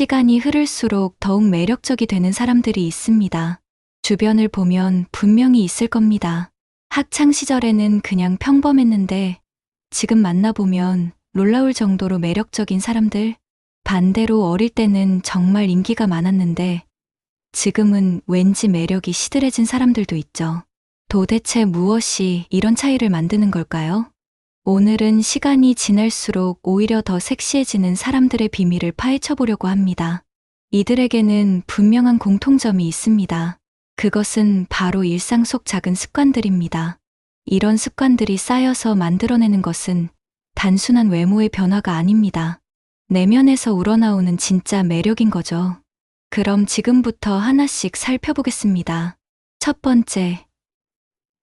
시간이 흐를수록 더욱 매력적이 되는 사람들이 있습니다. 주변을 보면 분명히 있을 겁니다. 학창 시절에는 그냥 평범했는데 지금 만나보면 놀라울 정도로 매력적인 사람들. 반대로 어릴 때는 정말 인기가 많았는데 지금은 왠지 매력이 시들해진 사람들도 있죠. 도대체 무엇이 이런 차이를 만드는 걸까요? 오늘은 시간이 지날수록 오히려 더 섹시해지는 사람들의 비밀을 파헤쳐 보려고 합니다. 이들에게는 분명한 공통점이 있습니다. 그것은 바로 일상 속 작은 습관들입니다. 이런 습관들이 쌓여서 만들어내는 것은 단순한 외모의 변화가 아닙니다. 내면에서 우러나오는 진짜 매력인 거죠. 그럼 지금부터 하나씩 살펴보겠습니다. 첫 번째,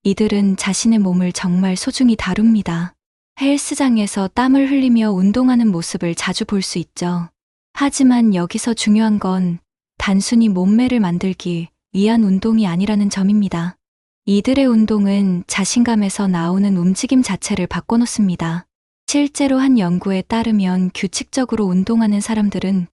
이들은 자신의 몸을 정말 소중히 다룹니다. 헬스장에서 땀을 흘리며 운동하는 모습을 자주 볼 수 있죠. 하지만 여기서 중요한 건 단순히 몸매를 만들기 위한 운동이 아니라는 점입니다. 이들의 운동은 자신감에서 나오는 움직임 자체를 바꿔놓습니다. 실제로 한 연구에 따르면 규칙적으로 운동하는 사람들은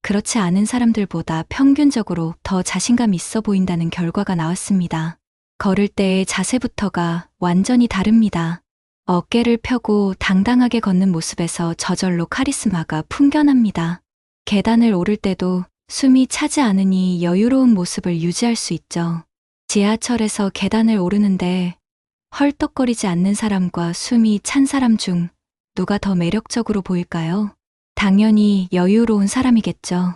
그렇지 않은 사람들보다 평균적으로 더 자신감 있어 보인다는 결과가 나왔습니다. 걸을 때의 자세부터가 완전히 다릅니다. 어깨를 펴고 당당하게 걷는 모습에서 저절로 카리스마가 풍겨납니다. 계단을 오를 때도 숨이 차지 않으니 여유로운 모습을 유지할 수 있죠. 지하철에서 계단을 오르는데 헐떡거리지 않는 사람과 숨이 찬 사람 중 누가 더 매력적으로 보일까요? 당연히 여유로운 사람이겠죠.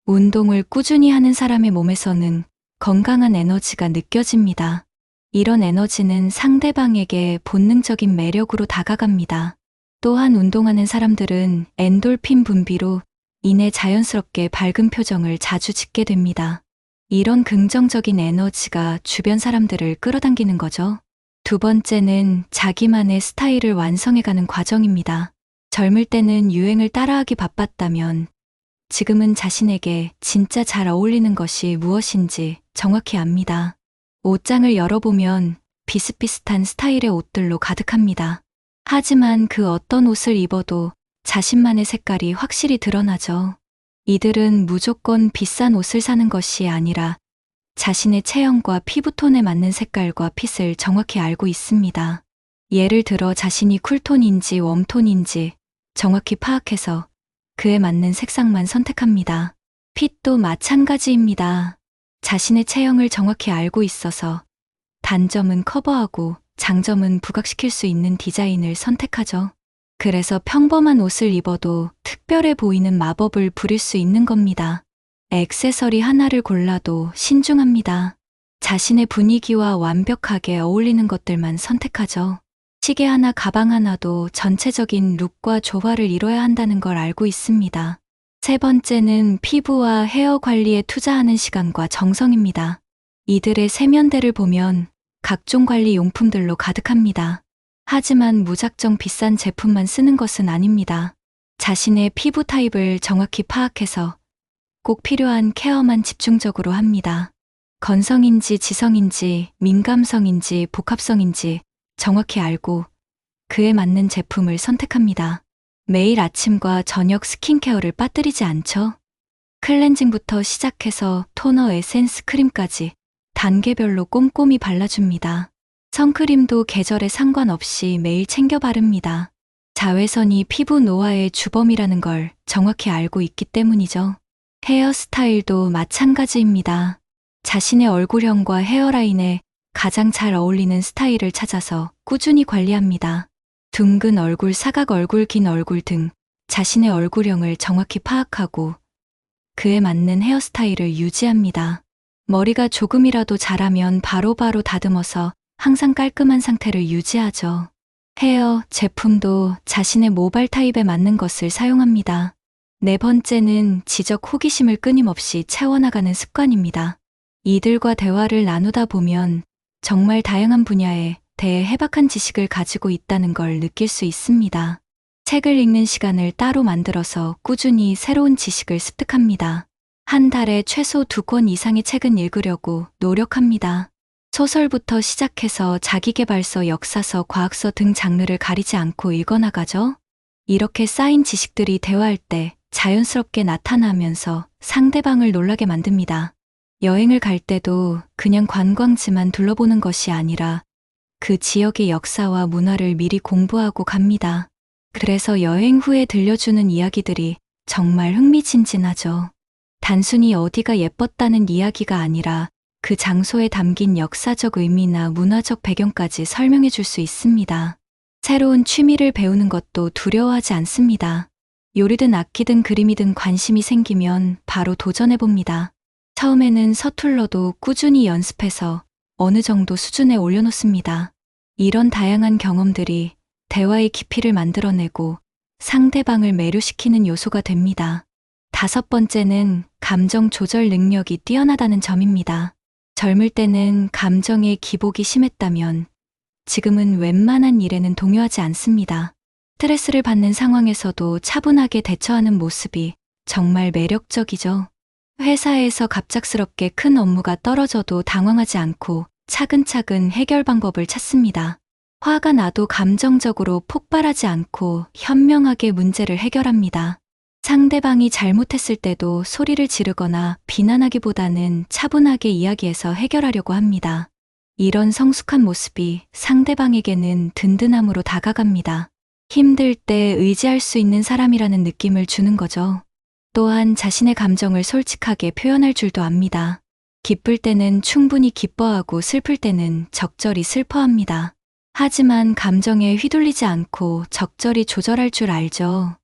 운동을 꾸준히 하는 사람의 몸에서는 건강한 에너지가 느껴집니다. 이런 에너지는 상대방에게 본능적인 매력으로 다가갑니다. 또한 운동하는 사람들은 엔돌핀 분비로 인해 자연스럽게 밝은 표정을 자주 짓게 됩니다. 이런 긍정적인 에너지가 주변 사람들을 끌어당기는 거죠. 두 번째는 자기만의 스타일을 완성해가는 과정입니다. 젊을 때는 유행을 따라하기 바빴다면 지금은 자신에게 진짜 잘 어울리는 것이 무엇인지 정확히 압니다. 옷장을 열어보면 비슷비슷한 스타일의 옷들로 가득합니다. 하지만 그 어떤 옷을 입어도 자신만의 색깔이 확실히 드러나죠. 이들은 무조건 비싼 옷을 사는 것이 아니라 자신의 체형과 피부톤에 맞는 색깔과 핏을 정확히 알고 있습니다. 예를 들어 자신이 쿨톤인지 웜톤인지 정확히 파악해서 그에 맞는 색상만 선택합니다. 핏도 마찬가지입니다. 자신의 체형을 정확히 알고 있어서 단점은 커버하고 장점은 부각시킬 수 있는 디자인을 선택하죠. 그래서 평범한 옷을 입어도 특별해 보이는 마법을 부릴 수 있는 겁니다. 액세서리 하나를 골라도 신중합니다. 자신의 분위기와 완벽하게 어울리는 것들만 선택하죠. 시계 하나, 가방 하나도 전체적인 룩과 조화를 이뤄야 한다는 걸 알고 있습니다. 세 번째는 피부와 헤어 관리에 투자하는 시간과 정성입니다. 이들의 세면대를 보면 각종 관리 용품들로 가득합니다. 하지만 무작정 비싼 제품만 쓰는 것은 아닙니다. 자신의 피부 타입을 정확히 파악해서 꼭 필요한 케어만 집중적으로 합니다. 건성인지 지성인지 민감성인지 복합성인지 정확히 알고 그에 맞는 제품을 선택합니다. 매일 아침과 저녁 스킨케어를 빠뜨리지 않죠. 클렌징부터 시작해서 토너, 에센스, 크림까지 단계별로 꼼꼼히 발라줍니다. 선크림도 계절에 상관없이 매일 챙겨 바릅니다. 자외선이 피부 노화의 주범이라는 걸 정확히 알고 있기 때문이죠. 헤어스타일도 마찬가지입니다. 자신의 얼굴형과 헤어라인에 가장 잘 어울리는 스타일을 찾아서 꾸준히 관리합니다. 둥근 얼굴, 사각 얼굴, 긴 얼굴 등 자신의 얼굴형을 정확히 파악하고 그에 맞는 헤어스타일을 유지합니다. 머리가 조금이라도 자라면 바로바로 다듬어서 항상 깔끔한 상태를 유지하죠. 헤어, 제품도 자신의 모발 타입에 맞는 것을 사용합니다. 네 번째는 지적 호기심을 끊임없이 채워나가는 습관입니다. 이들과 대화를 나누다 보면 정말 다양한 분야에 대해 해박한 지식을 가지고 있다는 걸 느낄 수 있습니다. 책을 읽는 시간을 따로 만들어서 꾸준히 새로운 지식을 습득합니다. 한 달에 최소 2권 이상의 책은 읽으려고 노력합니다. 소설부터 시작해서 자기계발서, 역사서, 과학서 등 장르를 가리지 않고 읽어나가죠. 이렇게 쌓인 지식들이 대화할 때 자연스럽게 나타나면서 상대방을 놀라게 만듭니다. 여행을 갈 때도 그냥 관광지만 둘러보는 것이 아니라 그 지역의 역사와 문화를 미리 공부하고 갑니다. 그래서 여행 후에 들려주는 이야기들이 정말 흥미진진하죠. 단순히 어디가 예뻤다는 이야기가 아니라 그 장소에 담긴 역사적 의미나 문화적 배경까지 설명해 줄 수 있습니다. 새로운 취미를 배우는 것도 두려워하지 않습니다. 요리든 악기든 그림이든 관심이 생기면 바로 도전해 봅니다. 처음에는 서툴러도 꾸준히 연습해서 어느 정도 수준에 올려놓습니다. 이런 다양한 경험들이 대화의 깊이를 만들어내고 상대방을 매료시키는 요소가 됩니다. 5번째는 감정 조절 능력이 뛰어나다는 점입니다. 젊을 때는 감정의 기복이 심했다면 지금은 웬만한 일에는 동요하지 않습니다. 스트레스를 받는 상황에서도 차분하게 대처하는 모습이 정말 매력적이죠. 회사에서 갑작스럽게 큰 업무가 떨어져도 당황하지 않고 차근차근 해결 방법을 찾습니다. 화가 나도 감정적으로 폭발하지 않고 현명하게 문제를 해결합니다. 상대방이 잘못했을 때도 소리를 지르거나 비난하기보다는 차분하게 이야기해서 해결하려고 합니다. 이런 성숙한 모습이 상대방에게는 든든함으로 다가갑니다. 힘들 때 의지할 수 있는 사람이라는 느낌을 주는 거죠. 또한 자신의 감정을 솔직하게 표현할 줄도 압니다. 기쁠 때는 충분히 기뻐하고 슬플 때는 적절히 슬퍼합니다. 하지만 감정에 휘둘리지 않고 적절히 조절할 줄 알죠.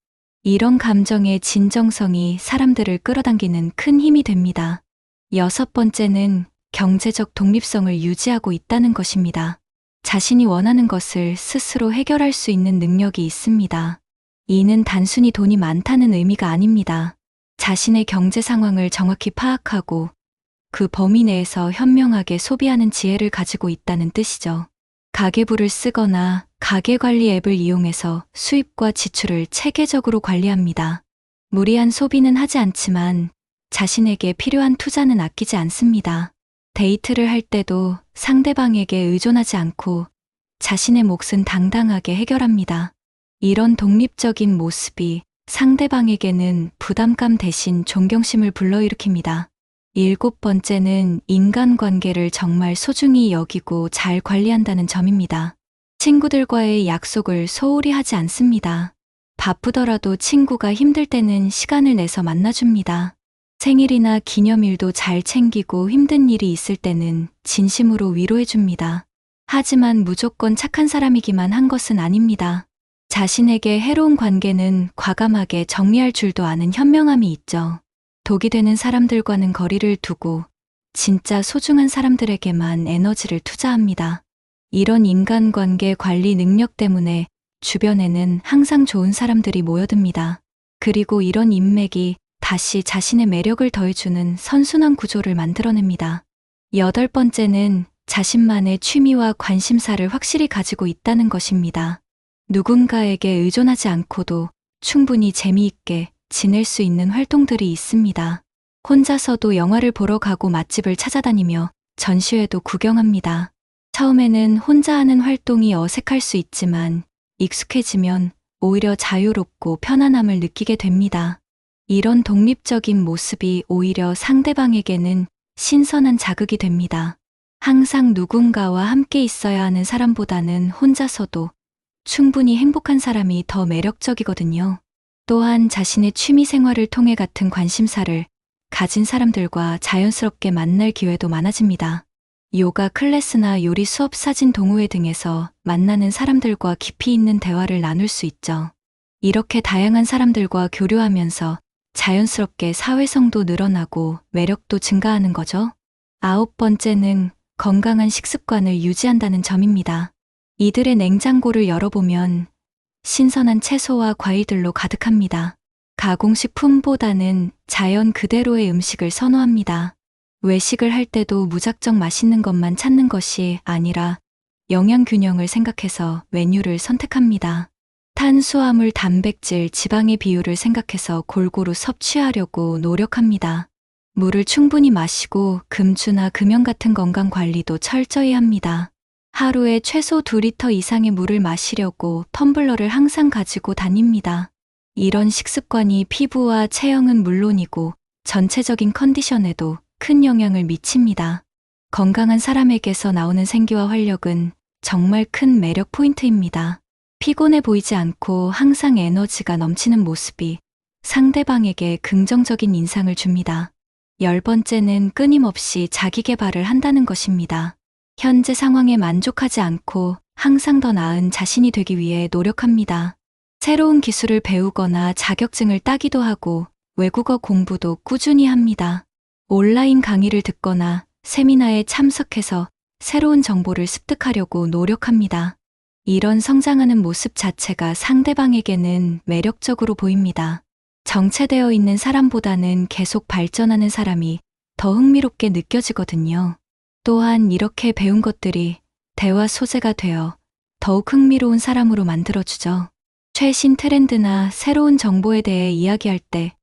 이런 감정의 진정성이 사람들을 끌어당기는 큰 힘이 됩니다. 6번째는 경제적 독립성을 유지하고 있다는 것입니다. 자신이 원하는 것을 스스로 해결할 수 있는 능력이 있습니다. 이는 단순히 돈이 많다는 의미가 아닙니다. 자신의 경제 상황을 정확히 파악하고 그 범위 내에서 현명하게 소비하는 지혜를 가지고 있다는 뜻이죠. 가계부를 쓰거나 가계관리 앱을 이용해서 수입과 지출을 체계적으로 관리합니다. 무리한 소비는 하지 않지만 자신에게 필요한 투자는 아끼지 않습니다. 데이트를 할 때도 상대방에게 의존하지 않고 자신의 몫은 당당하게 해결합니다. 이런 독립적인 모습이 상대방에게는 부담감 대신 존경심을 불러일으킵니다. 7번째는 인간관계를 정말 소중히 여기고 잘 관리한다는 점입니다. 친구들과의 약속을 소홀히 하지 않습니다. 바쁘더라도 친구가 힘들 때는 시간을 내서 만나줍니다. 생일이나 기념일도 잘 챙기고 힘든 일이 있을 때는 진심으로 위로해줍니다. 하지만 무조건 착한 사람이기만 한 것은 아닙니다. 자신에게 해로운 관계는 과감하게 정리할 줄도 아는 현명함이 있죠. 독이 되는 사람들과는 거리를 두고 진짜 소중한 사람들에게만 에너지를 투자합니다. 이런 인간관계 관리 능력 때문에 주변에는 항상 좋은 사람들이 모여듭니다. 그리고 이런 인맥이 다시 자신의 매력을 더해주는 선순환 구조를 만들어냅니다. 8번째는 자신만의 취미와 관심사를 확실히 가지고 있다는 것입니다. 누군가에게 의존하지 않고도 충분히 재미있게 지낼 수 있는 활동들이 있습니다. 혼자서도 영화를 보러 가고 맛집을 찾아다니며 전시회도 구경합니다. 처음에는 혼자 하는 활동이 어색할 수 있지만 익숙해지면 오히려 자유롭고 편안함을 느끼게 됩니다. 이런 독립적인 모습이 오히려 상대방에게는 신선한 자극이 됩니다. 항상 누군가와 함께 있어야 하는 사람보다는 혼자서도 충분히 행복한 사람이 더 매력적이거든요. 또한 자신의 취미 생활을 통해 같은 관심사를 가진 사람들과 자연스럽게 만날 기회도 많아집니다. 요가 클래스나 요리 수업 사진 동호회 등에서 만나는 사람들과 깊이 있는 대화를 나눌 수 있죠. 이렇게 다양한 사람들과 교류하면서 자연스럽게 사회성도 늘어나고 매력도 증가하는 거죠. 9번째는 건강한 식습관을 유지한다는 점입니다. 이들의 냉장고를 열어보면 신선한 채소와 과일들로 가득합니다. 가공식품보다는 자연 그대로의 음식을 선호합니다. 외식을 할 때도 무작정 맛있는 것만 찾는 것이 아니라 영양 균형을 생각해서 메뉴를 선택합니다. 탄수화물, 단백질, 지방의 비율을 생각해서 골고루 섭취하려고 노력합니다. 물을 충분히 마시고 금주나 금연 같은 건강 관리도 철저히 합니다. 하루에 최소 2리터 이상의 물을 마시려고 텀블러를 항상 가지고 다닙니다. 이런 식습관이 피부와 체형은 물론이고 전체적인 컨디션에도 큰 영향을 미칩니다. 건강한 사람에게서 나오는 생기와 활력은 정말 큰 매력 포인트입니다. 피곤해 보이지 않고 항상 에너지가 넘치는 모습이 상대방에게 긍정적인 인상을 줍니다. 10번째는 끊임없이 자기 개발을 한다는 것입니다. 현재 상황에 만족하지 않고 항상 더 나은 자신이 되기 위해 노력합니다. 새로운 기술을 배우거나 자격증을 따기도 하고 외국어 공부도 꾸준히 합니다. 온라인 강의를 듣거나 세미나에 참석해서 새로운 정보를 습득하려고 노력합니다. 이런 성장하는 모습 자체가 상대방에게는 매력적으로 보입니다. 정체되어 있는 사람보다는 계속 발전하는 사람이 더 흥미롭게 느껴지거든요. 또한 이렇게 배운 것들이 대화 소재가 되어 더욱 흥미로운 사람으로 만들어주죠. 최신 트렌드나 새로운 정보에 대해 이야기할 때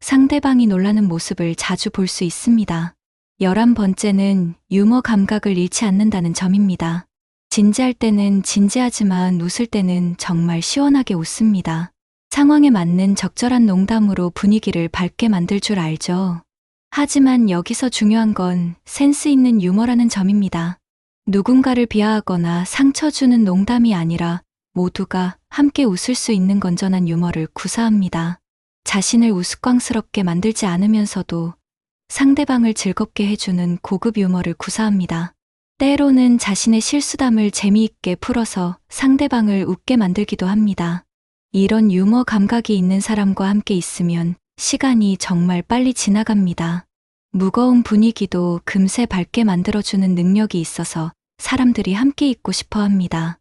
상대방이 놀라는 모습을 자주 볼 수 있습니다. 11번째는 유머 감각을 잃지 않는다는 점입니다. 진지할 때는 진지하지만 웃을 때는 정말 시원하게 웃습니다. 상황에 맞는 적절한 농담으로 분위기를 밝게 만들 줄 알죠. 하지만 여기서 중요한 건 센스 있는 유머라는 점입니다. 누군가를 비하하거나 상처 주는 농담이 아니라 모두가 함께 웃을 수 있는 건전한 유머를 구사합니다. 자신을 우스꽝스럽게 만들지 않으면서도 상대방을 즐겁게 해주는 고급 유머를 구사합니다. 때로는 자신의 실수담을 재미있게 풀어서 상대방을 웃게 만들기도 합니다. 이런 유머 감각이 있는 사람과 함께 있으면 시간이 정말 빨리 지나갑니다. 무거운 분위기도 금세 밝게 만들어주는 능력이 있어서 사람들이 함께 있고 싶어 합니다.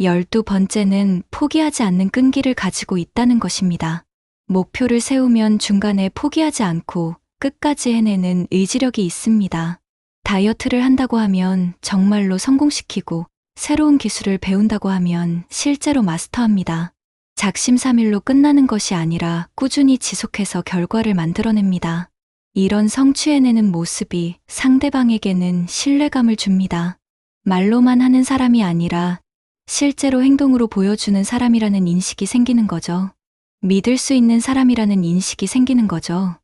12번째는 포기하지 않는 끈기를 가지고 있다는 것입니다. 목표를 세우면 중간에 포기하지 않고 끝까지 해내는 의지력이 있습니다. 다이어트를 한다고 하면 정말로 성공시키고 새로운 기술을 배운다고 하면 실제로 마스터합니다. 작심삼일로 끝나는 것이 아니라 꾸준히 지속해서 결과를 만들어냅니다. 이런 성취해내는 모습이 상대방에게는 신뢰감을 줍니다. 말로만 하는 사람이 아니라 실제로 행동으로 보여주는 사람이라는 인식이 생기는 거죠. 믿을 수 있는 사람이라는 인식이 생기는 거죠.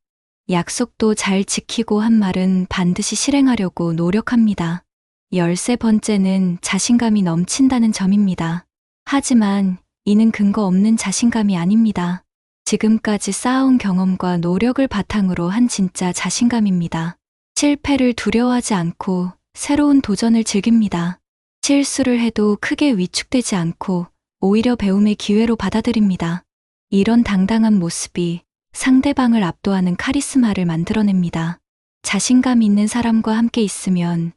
약속도 잘 지키고 한 말은 반드시 실행하려고 노력합니다. 13번째는 자신감이 넘친다는 점입니다. 하지만 이는 근거 없는 자신감이 아닙니다. 지금까지 쌓아온 경험과 노력을 바탕으로 한 진짜 자신감입니다. 실패를 두려워하지 않고 새로운 도전을 즐깁니다. 실수를 해도 크게 위축되지 않고 오히려 배움의 기회로 받아들입니다. 이런 당당한 모습이 상대방을 압도하는 카리스마를 만들어냅니다. 자신감 있는 사람과 함께 있으면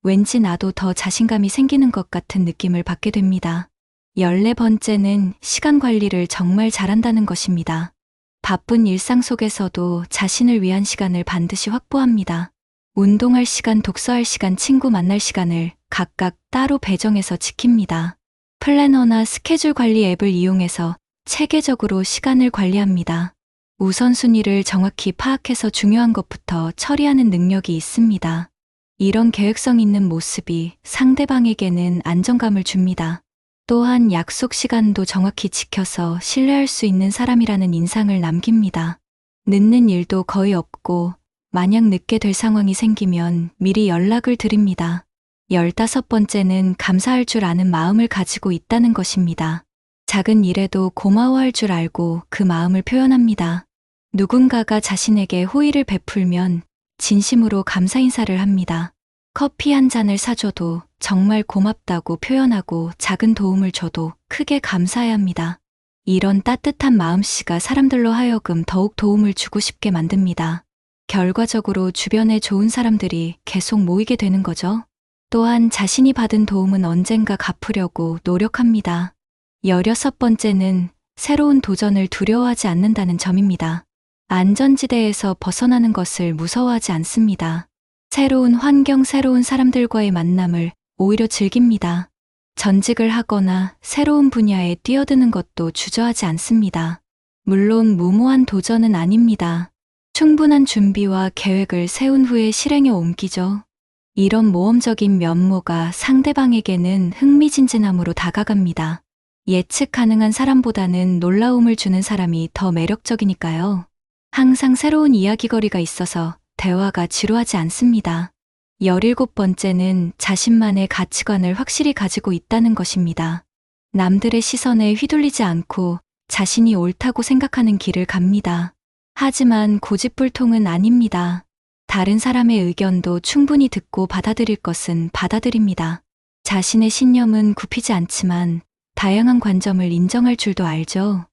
왠지 나도 더 자신감이 생기는 것 같은 느낌을 받게 됩니다. 14번째는 시간 관리를 정말 잘한다는 것입니다. 바쁜 일상 속에서도 자신을 위한 시간을 반드시 확보합니다. 운동할 시간, 독서할 시간, 친구 만날 시간을 각각 따로 배정해서 지킵니다. 플래너나 스케줄 관리 앱을 이용해서 체계적으로 시간을 관리합니다. 우선순위를 정확히 파악해서 중요한 것부터 처리하는 능력이 있습니다. 이런 계획성 있는 모습이 상대방에게는 안정감을 줍니다. 또한 약속 시간도 정확히 지켜서 신뢰할 수 있는 사람이라는 인상을 남깁니다. 늦는 일도 거의 없고 만약 늦게 될 상황이 생기면 미리 연락을 드립니다. 15번째는 감사할 줄 아는 마음을 가지고 있다는 것입니다. 작은 일에도 고마워할 줄 알고 그 마음을 표현합니다. 누군가가 자신에게 호의를 베풀면 진심으로 감사 인사를 합니다. 커피 한 잔을 사줘도 정말 고맙다고 표현하고 작은 도움을 줘도 크게 감사해야 합니다. 이런 따뜻한 마음씨가 사람들로 하여금 더욱 도움을 주고 싶게 만듭니다. 결과적으로 주변에 좋은 사람들이 계속 모이게 되는 거죠. 또한 자신이 받은 도움은 언젠가 갚으려고 노력합니다. 16번째는 새로운 도전을 두려워하지 않는다는 점입니다. 안전지대에서 벗어나는 것을 무서워하지 않습니다. 새로운 환경, 새로운 사람들과의 만남을 오히려 즐깁니다. 전직을 하거나 새로운 분야에 뛰어드는 것도 주저하지 않습니다. 물론 무모한 도전은 아닙니다. 충분한 준비와 계획을 세운 후에 실행에 옮기죠. 이런 모험적인 면모가 상대방에게는 흥미진진함으로 다가갑니다. 예측 가능한 사람보다는 놀라움을 주는 사람이 더 매력적이니까요. 항상 새로운 이야기거리가 있어서 대화가 지루하지 않습니다. 17번째는 자신만의 가치관을 확실히 가지고 있다는 것입니다. 남들의 시선에 휘둘리지 않고 자신이 옳다고 생각하는 길을 갑니다. 하지만 고집불통은 아닙니다. 다른 사람의 의견도 충분히 듣고 받아들일 것은 받아들입니다. 자신의 신념은 굽히지 않지만 다양한 관점을 인정할 줄도 알죠.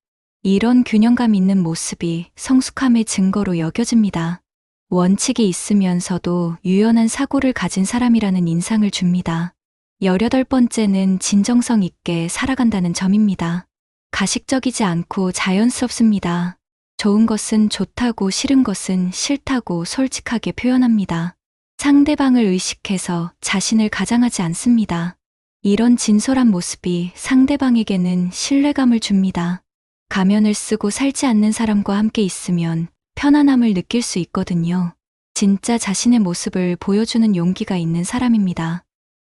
이런 균형감 있는 모습이 성숙함의 증거로 여겨집니다. 원칙이 있으면서도 유연한 사고를 가진 사람이라는 인상을 줍니다. 18번째는 진정성 있게 살아간다는 점입니다. 가식적이지 않고 자연스럽습니다. 좋은 것은 좋다고 싫은 것은 싫다고 솔직하게 표현합니다. 상대방을 의식해서 자신을 가장하지 않습니다. 이런 진솔한 모습이 상대방에게는 신뢰감을 줍니다. 가면을 쓰고 살지 않는 사람과 함께 있으면 편안함을 느낄 수 있거든요. 진짜 자신의 모습을 보여주는 용기가 있는 사람입니다.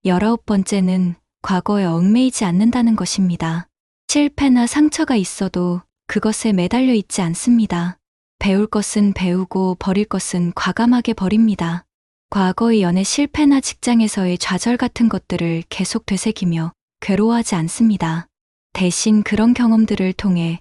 19번째는 과거에 얽매이지 않는다는 것입니다. 실패나 상처가 있어도 그것에 매달려 있지 않습니다. 배울 것은 배우고 버릴 것은 과감하게 버립니다. 과거의 연애 실패나 직장에서의 좌절 같은 것들을 계속 되새기며 괴로워하지 않습니다. 대신 그런 경험들을 통해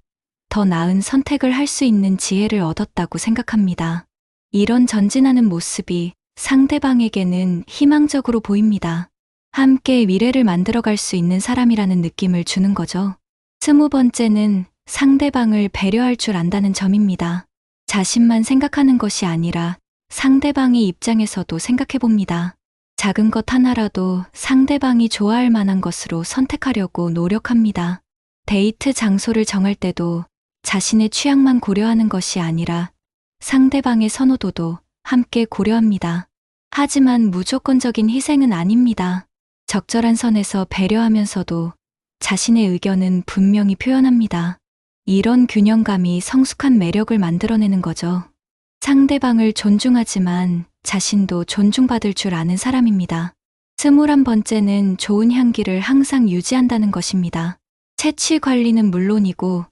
더 나은 선택을 할 수 있는 지혜를 얻었다고 생각합니다. 이런 전진하는 모습이 상대방에게는 희망적으로 보입니다. 함께 미래를 만들어갈 수 있는 사람이라는 느낌을 주는 거죠. 20번째는 상대방을 배려할 줄 안다는 점입니다. 자신만 생각하는 것이 아니라 상대방의 입장에서도 생각해 봅니다. 작은 것 하나라도 상대방이 좋아할 만한 것으로 선택하려고 노력합니다. 데이트 장소를 정할 때도 자신의 취향만 고려하는 것이 아니라 상대방의 선호도도 함께 고려합니다. 하지만 무조건적인 희생은 아닙니다. 적절한 선에서 배려하면서도 자신의 의견은 분명히 표현합니다. 이런 균형감이 성숙한 매력을 만들어내는 거죠. 상대방을 존중하지만 자신도 존중받을 줄 아는 사람입니다. 21번째는 좋은 향기를 항상 유지한다는 것입니다. 채취 관리는 물론이고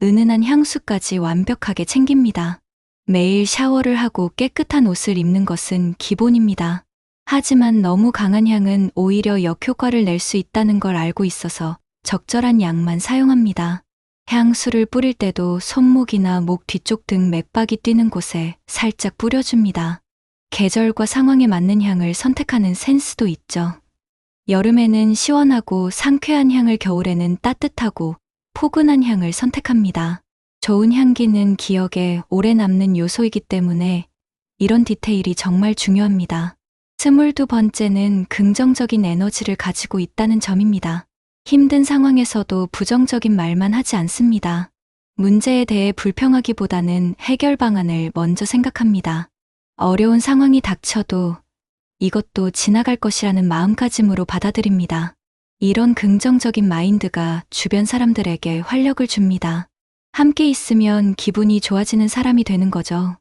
은은한 향수까지 완벽하게 챙깁니다. 매일 샤워를 하고 깨끗한 옷을 입는 것은 기본입니다. 하지만 너무 강한 향은 오히려 역효과를 낼 수 있다는 걸 알고 있어서 적절한 양만 사용합니다. 향수를 뿌릴 때도 손목이나 목 뒤쪽 등 맥박이 뛰는 곳에 살짝 뿌려줍니다. 계절과 상황에 맞는 향을 선택하는 센스도 있죠. 여름에는 시원하고 상쾌한 향을, 겨울에는 따뜻하고 포근한 향을 선택합니다. 좋은 향기는 기억에 오래 남는 요소이기 때문에 이런 디테일이 정말 중요합니다. 22번째는 긍정적인 에너지를 가지고 있다는 점입니다. 힘든 상황에서도 부정적인 말만 하지 않습니다. 문제에 대해 불평하기보다는 해결 방안을 먼저 생각합니다. 어려운 상황이 닥쳐도 이것도 지나갈 것이라는 마음가짐으로 받아들입니다. 이런 긍정적인 마인드가 주변 사람들에게 활력을 줍니다. 함께 있으면 기분이 좋아지는 사람이 되는 거죠.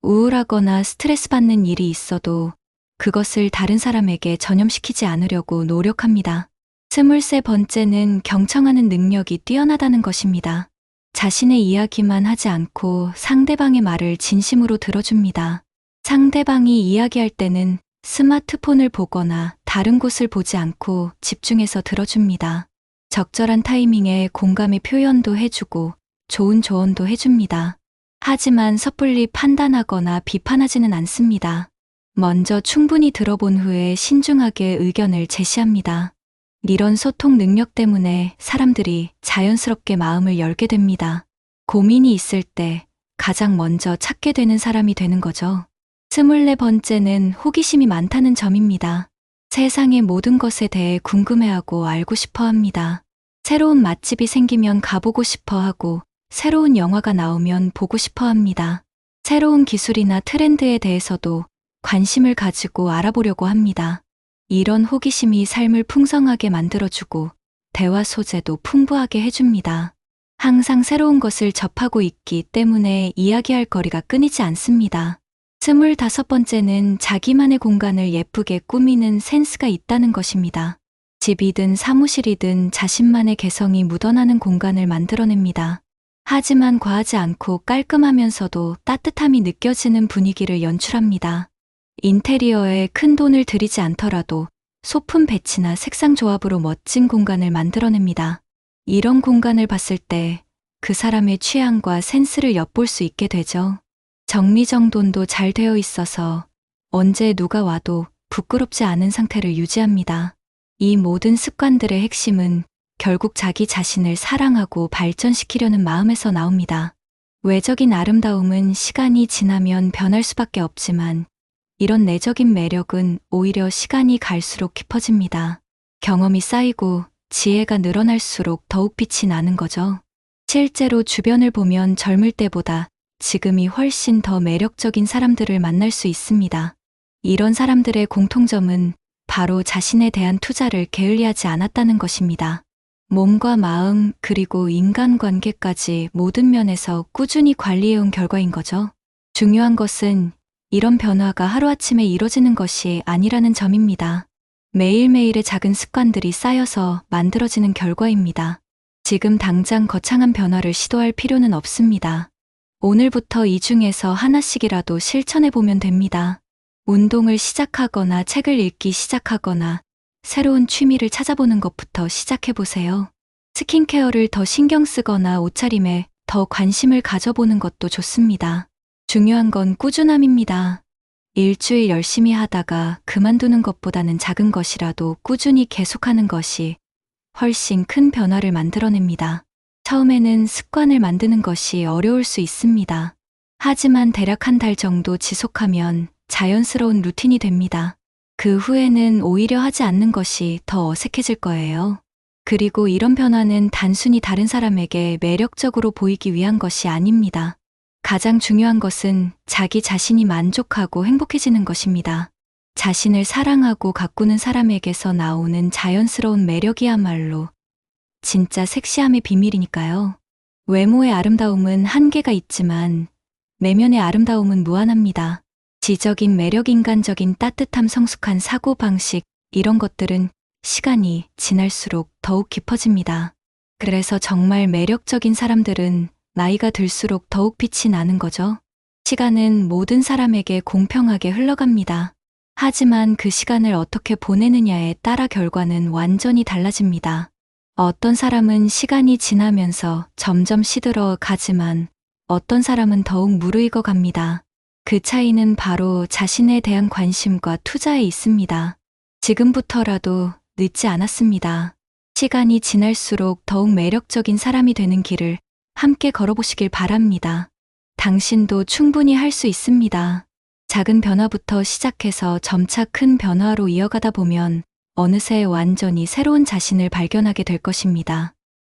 우울하거나 스트레스 받는 일이 있어도 그것을 다른 사람에게 전염시키지 않으려고 노력합니다. 23번째는 경청하는 능력이 뛰어나다는 것입니다. 자신의 이야기만 하지 않고 상대방의 말을 진심으로 들어줍니다. 상대방이 이야기할 때는 스마트폰을 보거나 다른 곳을 보지 않고 집중해서 들어줍니다. 적절한 타이밍에 공감의 표현도 해주고 좋은 조언도 해줍니다. 하지만 섣불리 판단하거나 비판하지는 않습니다. 먼저 충분히 들어본 후에 신중하게 의견을 제시합니다. 이런 소통 능력 때문에 사람들이 자연스럽게 마음을 열게 됩니다. 고민이 있을 때 가장 먼저 찾게 되는 사람이 되는 거죠. 24번째는 호기심이 많다는 점입니다. 세상의 모든 것에 대해 궁금해하고 알고 싶어 합니다. 새로운 맛집이 생기면 가보고 싶어 하고, 새로운 영화가 나오면 보고 싶어 합니다. 새로운 기술이나 트렌드에 대해서도 관심을 가지고 알아보려고 합니다. 이런 호기심이 삶을 풍성하게 만들어주고 대화 소재도 풍부하게 해줍니다. 항상 새로운 것을 접하고 있기 때문에 이야기할 거리가 끊이지 않습니다. 25번째는 자기만의 공간을 예쁘게 꾸미는 센스가 있다는 것입니다. 집이든 사무실이든 자신만의 개성이 묻어나는 공간을 만들어냅니다. 하지만 과하지 않고 깔끔하면서도 따뜻함이 느껴지는 분위기를 연출합니다. 인테리어에 큰 돈을 들이지 않더라도 소품 배치나 색상 조합으로 멋진 공간을 만들어냅니다. 이런 공간을 봤을 때 그 사람의 취향과 센스를 엿볼 수 있게 되죠. 정리정돈도 잘 되어 있어서 언제 누가 와도 부끄럽지 않은 상태를 유지합니다. 이 모든 습관들의 핵심은 결국 자기 자신을 사랑하고 발전시키려는 마음에서 나옵니다. 외적인 아름다움은 시간이 지나면 변할 수밖에 없지만 이런 내적인 매력은 오히려 시간이 갈수록 깊어집니다. 경험이 쌓이고 지혜가 늘어날수록 더욱 빛이 나는 거죠. 실제로 주변을 보면 젊을 때보다 지금이 훨씬 더 매력적인 사람들을 만날 수 있습니다. 이런 사람들의 공통점은 바로 자신에 대한 투자를 게을리하지 않았다는 것입니다. 몸과 마음 그리고 인간관계까지 모든 면에서 꾸준히 관리해온 결과인 거죠. 중요한 것은 이런 변화가 하루아침에 이뤄지는 것이 아니라는 점입니다. 매일매일의 작은 습관들이 쌓여서 만들어지는 결과입니다. 지금 당장 거창한 변화를 시도할 필요는 없습니다. 오늘부터 이 중에서 하나씩이라도 실천해보면 됩니다. 운동을 시작하거나 책을 읽기 시작하거나 새로운 취미를 찾아보는 것부터 시작해보세요. 스킨케어를 더 신경 쓰거나 옷차림에 더 관심을 가져보는 것도 좋습니다. 중요한 건 꾸준함입니다. 일주일 열심히 하다가 그만두는 것보다는 작은 것이라도 꾸준히 계속하는 것이 훨씬 큰 변화를 만들어냅니다. 처음에는 습관을 만드는 것이 어려울 수 있습니다. 하지만 대략 한 달 정도 지속하면 자연스러운 루틴이 됩니다. 그 후에는 오히려 하지 않는 것이 더 어색해질 거예요. 그리고 이런 변화는 단순히 다른 사람에게 매력적으로 보이기 위한 것이 아닙니다. 가장 중요한 것은 자기 자신이 만족하고 행복해지는 것입니다. 자신을 사랑하고 가꾸는 사람에게서 나오는 자연스러운 매력이야말로 진짜 섹시함의 비밀이니까요. 외모의 아름다움은 한계가 있지만 내면의 아름다움은 무한합니다. 지적인 매력, 인간적인 따뜻함, 성숙한 사고방식, 이런 것들은 시간이 지날수록 더욱 깊어집니다. 그래서 정말 매력적인 사람들은 나이가 들수록 더욱 빛이 나는 거죠. 시간은 모든 사람에게 공평하게 흘러갑니다. 하지만 그 시간을 어떻게 보내느냐에 따라 결과는 완전히 달라집니다. 어떤 사람은 시간이 지나면서 점점 시들어 가지만 어떤 사람은 더욱 무르익어 갑니다. 그 차이는 바로 자신에 대한 관심과 투자에 있습니다. 지금부터라도 늦지 않았습니다. 시간이 지날수록 더욱 매력적인 사람이 되는 길을 함께 걸어보시길 바랍니다. 당신도 충분히 할 수 있습니다. 작은 변화부터 시작해서 점차 큰 변화로 이어가다 보면 어느새 완전히 새로운 자신을 발견하게 될 것입니다.